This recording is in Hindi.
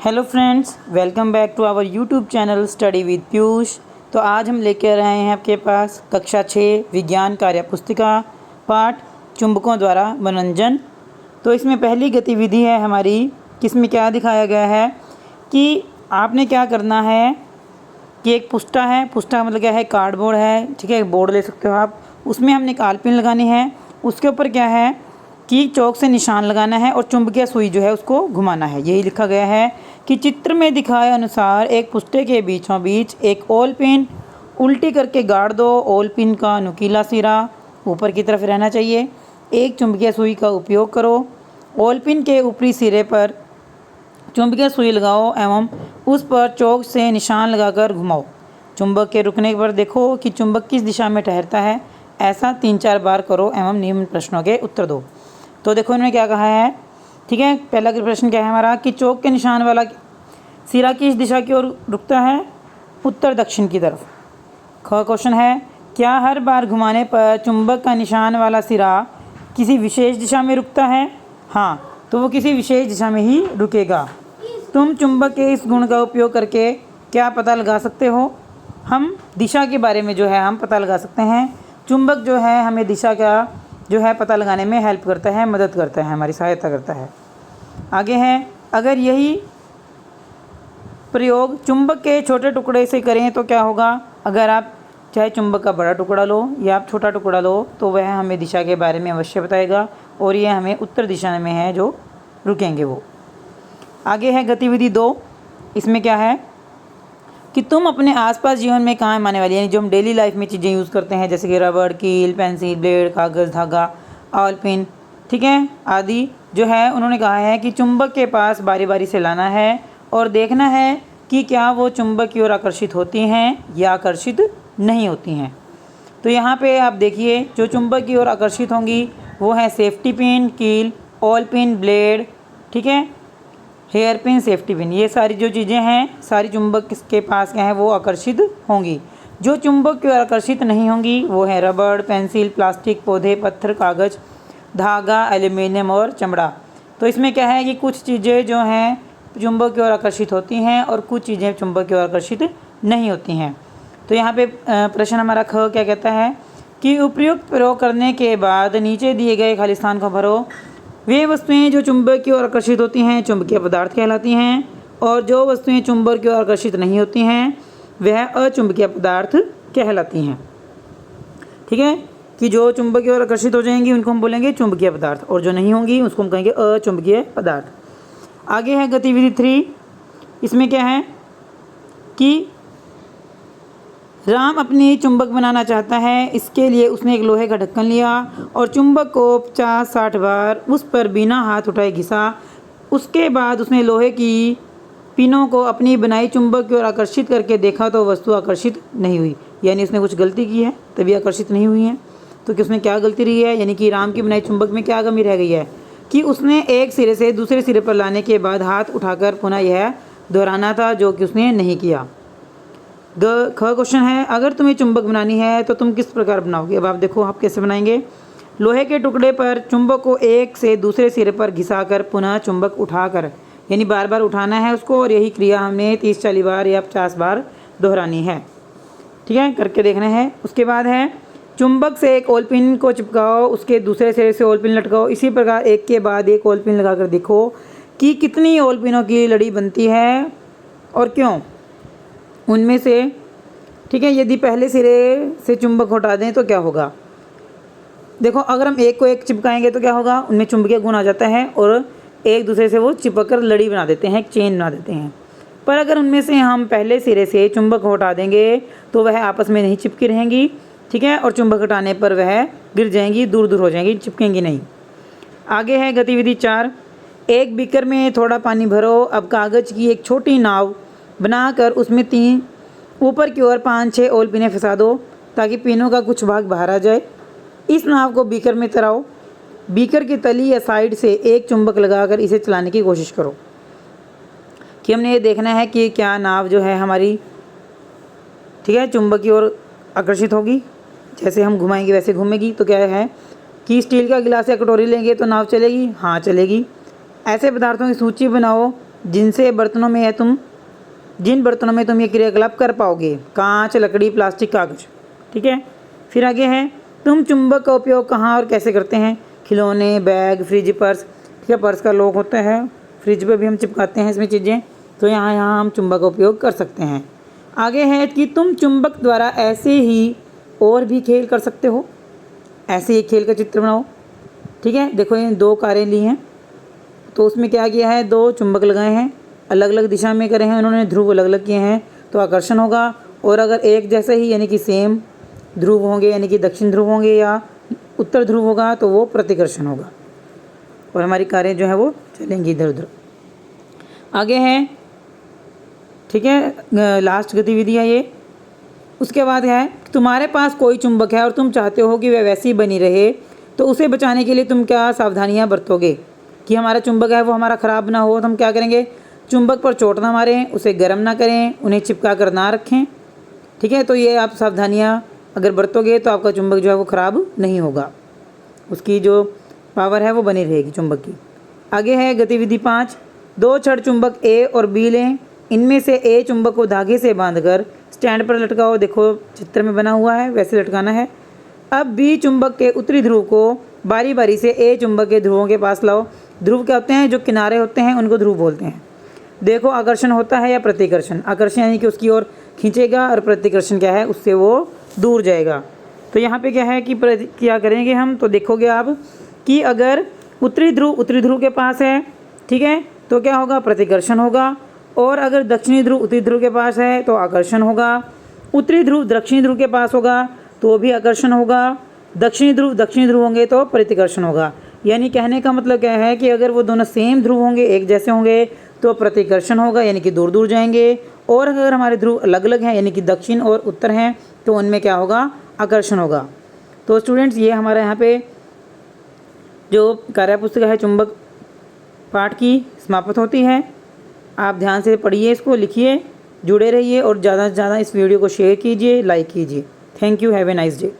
Hello friends, welcome back to our YouTube channel study with Piyush. तो आज हम लेकर आए हैं आपके पास कक्षा 6 विज्ञान कार्य पुस्तिका पाठ चुंबकों द्वारा मनोरंजन। तो इसमें पहली गतिविधि है हमारी, किसमें क्या दिखाया गया है कि आपने क्या करना है कि एक पुस्ता है, पुस्ता मतलब क्या है, कार्डबोर्ड है, ठीक है, बोर्ड ले सकते हो आप। उसमें हमने कालपिन लगानी है, उसके ऊपर क्या है कि चौक से निशान लगाना है और चुंबकीय सुई जो है उसको घुमाना है। यही लिखा गया है कि चित्र में दिखाए अनुसार एक पुस्ते के बीचों बीच एक ओल पिन उल्टी करके गाड़ दो। ओल पिन का नुकीला सिरा ऊपर की तरफ रहना चाहिए। एक चुंबकीय सुई का उपयोग करो। ओल पिन के ऊपरी सिरे पर चुंबकीय सुई लगाओ एवं उस पर चौक से निशान लगाकर घुमाओ। चुंबक के रुकने पर देखो कि चुंबक किस दिशा में ठहरता है। ऐसा 3-4 बार करो एवं निम्न प्रश्नों के उत्तर दो। तो देखो इन्होंने क्या कहा है, ठीक है। पहला प्रश्न क्या है हमारा कि चौक के निशान वाला सिरा किस दिशा की ओर रुकता है, उत्तर दक्षिण की तरफ। ख क्वेश्चन है, क्या हर बार घुमाने पर चुंबक का निशान वाला सिरा किसी विशेष दिशा में रुकता है। हाँ, तो वो किसी विशेष दिशा में ही रुकेगा। तुम चुंबक के इस गुण का उपयोग करके क्या पता लगा सकते हो। हम दिशा के बारे में जो है हम पता लगा सकते हैं। चुंबक जो है हमें दिशा का जो है पता लगाने में हेल्प करता है, मदद करता है, हमारी सहायता करता है। आगे है, अगर यही प्रयोग चुंबक के छोटे टुकड़े से करें तो क्या होगा। अगर आप चाहे चुंबक का बड़ा टुकड़ा लो या आप छोटा टुकड़ा लो तो वह हमें दिशा के बारे में अवश्य बताएगा और ये हमें उत्तर दिशा में है जो रुकेंगे वो। आगे है गतिविधि 2। इसमें क्या है कि तुम अपने आसपास जीवन में काम आने वाली, यानी जो हम डेली लाइफ में चीज़ें यूज़ करते हैं जैसे कि रबड़, कील, पेंसिल, ब्लेड, कागज़, धागा, ऑल पिन, ठीक है, आदि जो है उन्होंने कहा है कि चुंबक के पास बारी बारी से लाना है और देखना है कि क्या वो चुंबक की ओर आकर्षित होती हैं या आकर्षित नहीं होती हैं। तो यहाँ पे आप देखिए जो चुंबक की ओर आकर्षित होंगी वो है सेफ्टी पिन, कील, ऑल पिन, ब्लेड, ठीक है, हेयर पिन, सेफ्टी पिन। ये सारी जो चीज़ें हैं सारी चुंबक के पास क्या है वो आकर्षित होंगी। जो चुंबक की ओर आकर्षित नहीं होंगी वो है रबड़, पेंसिल, प्लास्टिक, पौधे, पत्थर, कागज़, धागा, एल्यूमिनियम और चमड़ा। तो इसमें क्या है कि कुछ चीज़ें जो हैं चुंबक की ओर आकर्षित होती हैं और कुछ चीज़ें चुंबक की ओर आकर्षित नहीं होती हैं। तो यहाँ पे प्रश्न हमारा ख क्या कहता है कि उपयुक्त प्रयोग करने के बाद नीचे दिए गए खाली स्थान को भरो। वे वस्तुएं जो चुंबक की ओर आकर्षित होती हैं चुंबकीय पदार्थ कहलाती हैं और जो वस्तुएं चुंबक की ओर आकर्षित नहीं होती हैं वह अचुंबकीय पदार्थ कहलाती हैं। ठीक है, कि जो चुंबक की ओर आकर्षित हो जाएंगी उनको हम बोलेंगे चुंबकीय पदार्थ और जो नहीं होंगी उसको हम कहेंगे अचुंबकीय पदार्थ। आगे है गतिविधि 3। इसमें क्या है कि राम अपनी चुंबक बनाना चाहता है। इसके लिए उसने एक लोहे का ढक्कन लिया और चुंबक को 50-60 बार उस पर बिना हाथ उठाए घिसा। उसके बाद उसने लोहे की पिनों को अपनी बनाई चुंबक की ओर आकर्षित करके देखा तो वस्तु आकर्षित नहीं हुई। यानी उसने कुछ गलती की है तभी आकर्षित नहीं हुई है। तो कि उसमें क्या गलती रही है, यानी कि राम की बनाई चुंबक में क्या कमी रह गई है कि उसने एक सिरे से दूसरे सिरे पर लाने के बाद हाथ उठाकर पुनः यह दोहराना था जो कि उसने नहीं किया। ख क्वेश्चन है, अगर तुम्हें चुंबक बनानी है तो तुम किस प्रकार बनाओगे। अब आप देखो आप कैसे बनाएंगे। लोहे के टुकड़े पर चुंबक को एक से दूसरे सिरे पर घिसाकर पुनः चुंबक उठाकर, यानी बार बार उठाना है उसको और यही क्रिया हमने 30-40 बार या 50 बार दोहरानी है। ठीक है, करके देखना है। उसके बाद है चुंबक से एक ओल पिन को चिपकाओ, उसके दूसरे सिरे से ओल पिन लटकाओ। इसी प्रकार एक के बाद एक ओल पिन लगाकर देखो कि कितनी ओल पिनों की लड़ी बनती है और क्यों उनमें से। ठीक है, यदि पहले सिरे से चुंबक हटा दें तो क्या होगा। देखो अगर हम एक को एक चिपकाएंगे तो क्या होगा, उनमें चुंबकीय गुण आ जाता है और एक दूसरे से वो चिपक कर लड़ी बना देते हैं, एक चेन बना देते हैं। पर अगर उनमें से हम पहले सिरे से चुंबक हटा देंगे तो वह आपस में नहीं चिपकी रहेंगी, ठीक है, और चुंबक हटाने पर वह गिर जाएंगी, दूर दूर हो जाएंगी, चिपकेंगी नहीं। आगे है गतिविधि 4। एक बीकर में थोड़ा पानी भरो। अब कागज़ की एक छोटी नाव बनाकर उसमें 3 ऊपर की ओर 5-6 ओल पिनें फंसा दो ताकि पिनों का कुछ भाग बाहर आ जाए। इस नाव को बीकर में तराओ। बीकर की तली या साइड से एक चुंबक लगाकर इसे चलाने की कोशिश करो। कि हमने ये देखना है कि क्या नाव जो है हमारी, ठीक है, चुंबक की ओर आकर्षित होगी, जैसे हम घुमाएंगे वैसे घूमेगी। तो क्या है कि स्टील का गिलास या कटोरी लेंगे तो नाव चलेगी, हाँ चलेगी। ऐसे पदार्थों की सूची बनाओ जिन बर्तनों में तुम ये क्रियाकलाप कर पाओगे, कांच, लकड़ी, प्लास्टिक, कागज। ठीक है, फिर आगे है तुम चुंबक का उपयोग कहाँ और कैसे करते हैं? खिलौने, बैग, फ्रिज, पर्स। ठीक है, पर्स का लॉक होता है, फ्रिज पे भी हम चिपकाते हैं इसमें चीज़ें, तो यहाँ हम चुंबक का उपयोग कर सकते हैं। आगे है कि तुम चुंबक द्वारा ऐसे ही और भी खेल कर सकते हो। ऐसे एक खेल का चित्र बनाओ। ठीक है, देखो ये 2 कारें ली हैं, तो उसमें क्या किया है, 2 चुंबक लगाए हैं, अलग अलग दिशा में करे हैं उन्होंने, ध्रुव अलग अलग किए हैं, तो आकर्षण होगा। और अगर एक जैसे ही यानी कि सेम ध्रुव होंगे, यानी कि दक्षिण ध्रुव होंगे या उत्तर ध्रुव होगा, तो वो प्रतिकर्षण होगा और हमारी कारें जो है वो चलेंगी इधर उधर। आगे है, ठीक है, लास्ट गतिविधि है ये। उसके बाद है तुम्हारे पास कोई चुंबक है और तुम चाहते हो कि वह वैसी बनी रहे, तो उसे बचाने के लिए तुम क्या सावधानियां बरतोगे कि हमारा चुंबक है वो हमारा ख़राब ना हो। तो हम क्या करेंगे, चुंबक पर चोट ना मारें, उसे गर्म ना करें, उन्हें चिपका कर ना रखें। ठीक है, तो ये आप सावधानियाँ अगर बरतोगे तो आपका चुंबक जो है वो ख़राब नहीं होगा, उसकी जो पावर है वो बनी रहेगी चुंबक की। आगे है गतिविधि 5, 2 छड़ चुंबक ए और बी लें, इनमें से ए चुंबक को धागे से बांधकर स्टैंड पर लटकाओ। देखो चित्र में बना हुआ है, वैसे लटकाना है। अब बी चुंबक के उत्तरी ध्रुव को बारी बारी से ए चुंबक के ध्रुवों के पास लाओ। ध्रुव क्या होते हैं, जो किनारे होते हैं उनको ध्रुव बोलते हैं। देखो आकर्षण होता है या प्रतिकर्षण। आकर्षण यानी कि उसकी ओर खींचेगा और प्रतिकर्षण क्या है, उससे वो दूर जाएगा। तो यहाँ पे क्या है कि क्या करेंगे हम, तो देखोगे आप कि अगर उत्तरी ध्रुव के पास है, ठीक है, तो क्या होगा, प्रतिकर्षण होगा। और अगर दक्षिणी ध्रुव उत्तरी ध्रुव के पास है तो आकर्षण होगा। उत्तरी ध्रुव दक्षिणी ध्रुव के पास होगा तो भी आकर्षण होगा। दक्षिणी ध्रुव होंगे तो प्रतिकर्षण होगा। यानी कहने का मतलब क्या है कि अगर वो दोनों सेम ध्रुव होंगे, एक जैसे होंगे, तो प्रतिकर्षण होगा, यानी कि दूर दूर जाएंगे। और अगर हमारे ध्रुव अलग अलग हैं, यानी कि दक्षिण और उत्तर हैं, तो उनमें क्या होगा, आकर्षण होगा। तो स्टूडेंट्स, ये हमारे यहाँ पे जो कार्यपुस्तिका है चुंबक पाठ की समाप्त होती है। आप ध्यान से पढ़िए, इसको लिखिए, जुड़े रहिए और ज़्यादा से ज़्यादा इस वीडियो को शेयर कीजिए, लाइक कीजिए। Thank you, have a nice day.